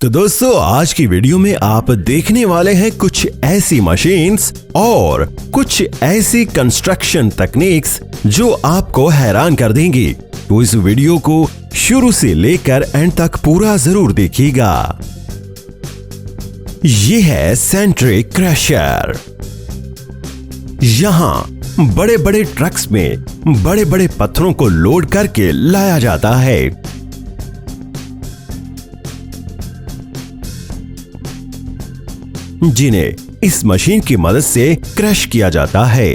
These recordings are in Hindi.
तो दोस्तों आज की वीडियो में आप देखने वाले हैं कुछ ऐसी मशीन्स और कुछ ऐसी कंस्ट्रक्शन टेक्निक्स जो आपको हैरान कर देंगी। तो इस वीडियो को शुरू से लेकर एंड तक पूरा जरूर देखिएगा। ये है सेंट्रिक क्रशर। यहां बड़े बड़े ट्रक्स में बड़े बड़े पत्थरों को लोड करके लाया जाता है। जिन्हें इस मशीन की मदद से क्रश किया जाता है।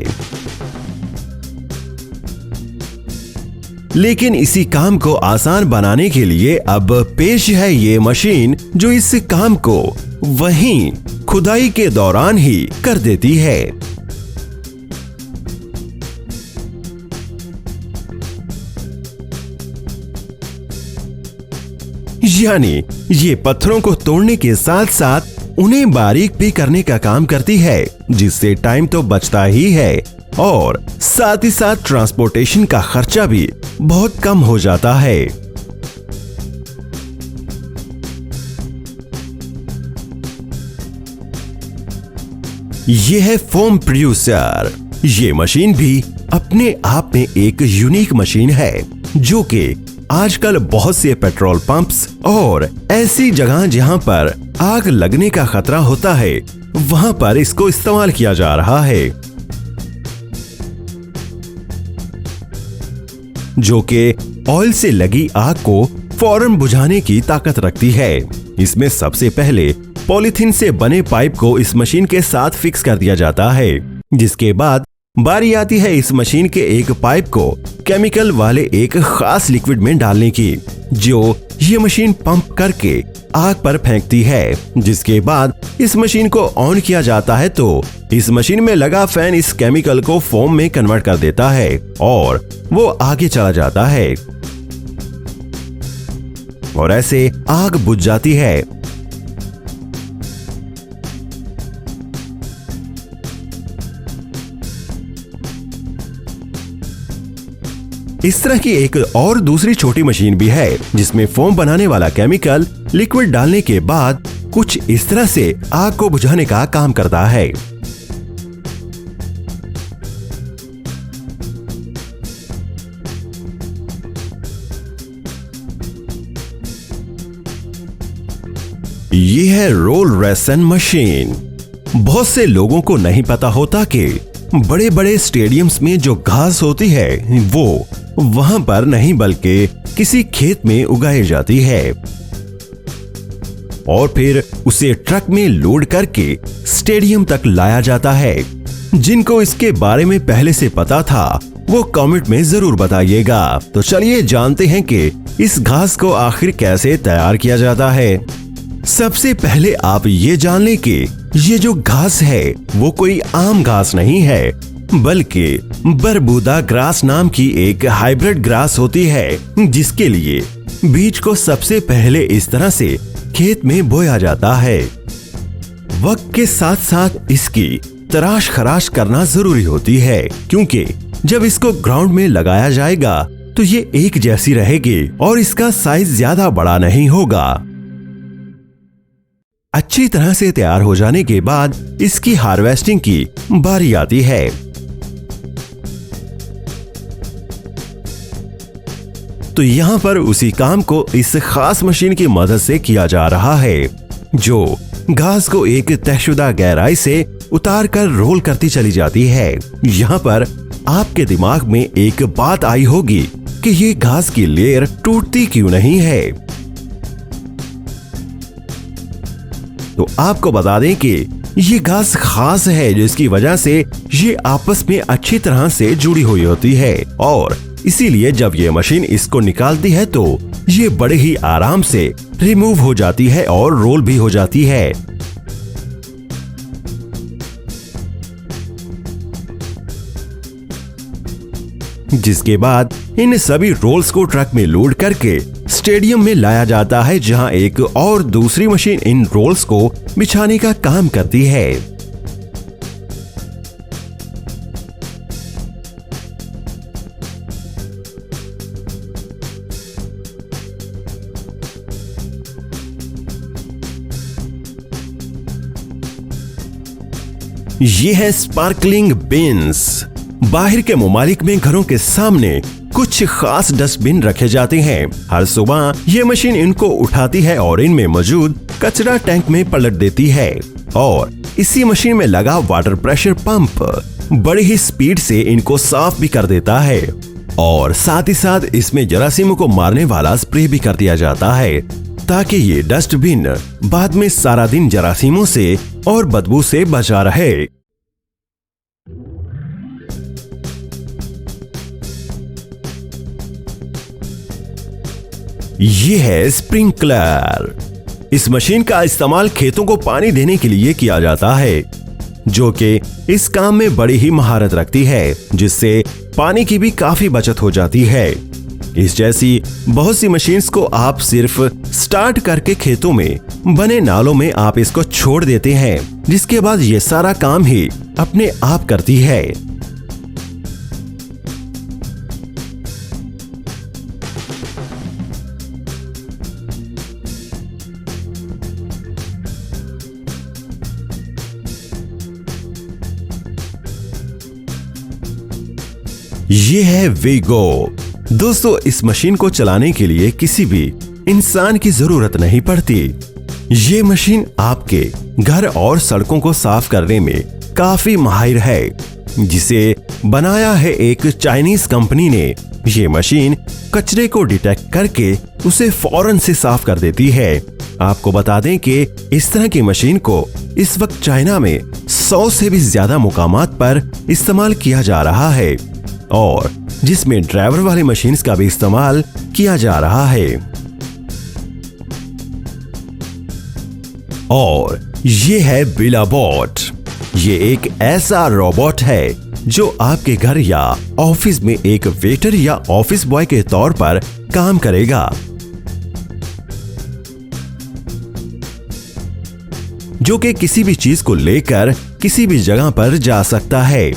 लेकिन इसी काम को आसान बनाने के लिए अब पेश है ये मशीन जो इस काम को वहीं खुदाई के दौरान ही कर देती है। यानी ये पत्थरों को तोड़ने के साथ साथ उन्हें बारीक भी करने का काम करती है, जिससे टाइम तो बचता ही है और साथ ही साथ ट्रांसपोर्टेशन का खर्चा भी बहुत कम हो जाता है। यह है फोम प्रोड्यूसर। ये मशीन भी अपने आप में एक यूनिक मशीन है जो कि आजकल बहुत से पेट्रोल पंप्स और ऐसी जगह जहां पर आग लगने का खतरा होता है वहां पर इसको इस्तेमाल किया जा रहा है, जो कि ऑयल से लगी आग को फौरन बुझाने की ताकत रखती है। इसमें सबसे पहले पॉलीथीन से बने पाइप को इस मशीन के साथ फिक्स कर दिया जाता है, जिसके बाद बारी आती है इस मशीन के एक पाइप को केमिकल वाले एक खास लिक्विड में डालने की, जो ये मशीन पंप करके आग पर फेंकती है। जिसके बाद इस मशीन को ऑन किया जाता है तो इस मशीन में लगा फैन इस केमिकल को फोम में कन्वर्ट कर देता है और वो आगे चला जाता है और ऐसे आग बुझ जाती है। इस तरह की एक और दूसरी छोटी मशीन भी है जिसमें फोम बनाने वाला केमिकल लिक्विड डालने के बाद कुछ इस तरह से आग को बुझाने का काम करता है। यह है रोल रेसन मशीन। बहुत से लोगों को नहीं पता होता कि बड़े बड़े स्टेडियम्स में जो घास होती है वो वहां पर नहीं बल्कि किसी खेत में उगाई जाती है और फिर उसे ट्रक में लोड करके स्टेडियम तक लाया जाता है। जिनको इसके बारे में पहले से पता था वो कमेंट में जरूर बताइएगा। तो चलिए जानते हैं कि इस घास को आखिर कैसे तैयार किया जाता है। सबसे पहले आप ये जान लें कि ये जो घास है वो कोई आम घास नहीं है, बल्कि बरबूदा ग्रास नाम की एक हाइब्रिड ग्रास होती है, जिसके लिए बीज को सबसे पहले इस तरह से खेत में बोया जाता है। वक्त के साथ साथ इसकी तराश खराश करना जरूरी होती है, क्योंकि जब इसको ग्राउंड में लगाया जाएगा तो ये एक जैसी रहेगी और इसका साइज ज्यादा बड़ा नहीं होगा। अच्छी तरह से तैयार हो जाने के बाद इसकी हार्वेस्टिंग की बारी आती है। तो यहाँ पर उसी काम को इस खास मशीन की मदद से किया जा रहा है, जो घास को एक तयशुदा गहराई से उतार कर रोल करती चली जाती है। यहाँ पर आपके दिमाग में एक बात आई होगी कि ये घास की लेयर टूटती क्यों नहीं है। तो आपको बता दें कि ये घास खास है जिसकी वजह से ये आपस में अच्छी तरह से जुड़ी हुई होती है और इसीलिए जब ये मशीन इसको निकालती है तो ये बड़े ही आराम से रिमूव हो जाती है और रोल भी हो जाती है। जिसके बाद इन सभी रोल्स को ट्रक में लोड करके स्टेडियम में लाया जाता है, जहां एक और दूसरी मशीन इन रोल्स को बिछाने का काम करती है। ये है स्पार्कलिंग बिन्स। बाहर के ममालिक में घरों के सामने कुछ खास डस्टबिन रखे जाते हैं। हर सुबह ये मशीन इनको उठाती है और इनमें मौजूद कचरा टैंक में पलट देती है और इसी मशीन में लगा वाटर प्रेशर पंप बड़ी ही स्पीड से इनको साफ भी कर देता है और साथ ही साथ इसमें जरासीमों को मारने वाला स्प्रे भी कर दिया जाता है ताकि ये डस्टबिन बाद में सारा दिन जरासीमों से और बदबू से बचा रहे। ये है स्प्रिंकलर। इस मशीन का इस्तेमाल खेतों को पानी देने के लिए किया जाता है, जो कि इस काम में बड़ी ही महारत रखती है, जिससे पानी की भी काफी बचत हो जाती है। इस जैसी बहुत सी मशीन्स को आप सिर्फ स्टार्ट करके खेतों में बने नालों में आप इसको छोड़ देते हैं, जिसके बाद ये सारा काम ही अपने आप करती है। ये है वीगो। दोस्तों, इस मशीन को चलाने के लिए किसी भी इंसान की जरूरत नहीं पड़ती। ये मशीन आपके घर और सड़कों को साफ करने में काफी माहिर है, जिसे बनाया है एक चाइनीज कंपनी ने। ये मशीन कचरे को डिटेक्ट करके उसे फौरन से साफ कर देती है। आपको बता दें कि इस तरह की मशीन को इस वक्त चाइना में 100 से भी ज्यादा मुकामात पर इस्तेमाल किया जा रहा है और जिसमें ड्राइवर वाली मशीन्स का भी इस्तेमाल किया जा रहा है। और ये है बिलाबॉट। ये एक ऐसा रोबोट है जो आपके घर या ऑफिस में एक वेटर या ऑफिस बॉय के तौर पर काम करेगा, जो कि किसी भी चीज को लेकर किसी भी जगह पर जा सकता है।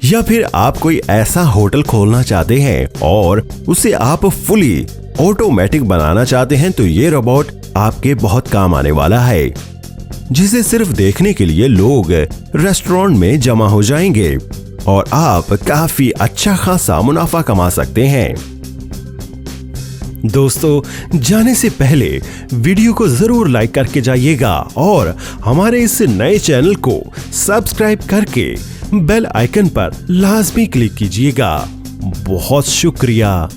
या फिर आप कोई ऐसा होटल खोलना चाहते हैं और उसे आप फुली ऑटोमेटिक बनाना चाहते हैं, तो ये रोबोट आपके बहुत काम आने वाला है, जिसे सिर्फ देखने के लिए लोग रेस्टोरेंट में जमा हो जाएंगे और आप काफी अच्छा खासा मुनाफा कमा सकते हैं। दोस्तों, जाने से पहले वीडियो को जरूर लाइक करके जाइएगा और हमारे इस नए चैनल को सब्सक्राइब करके बेल आइकन पर लाजमी क्लिक कीजिएगा। बहुत शुक्रिया।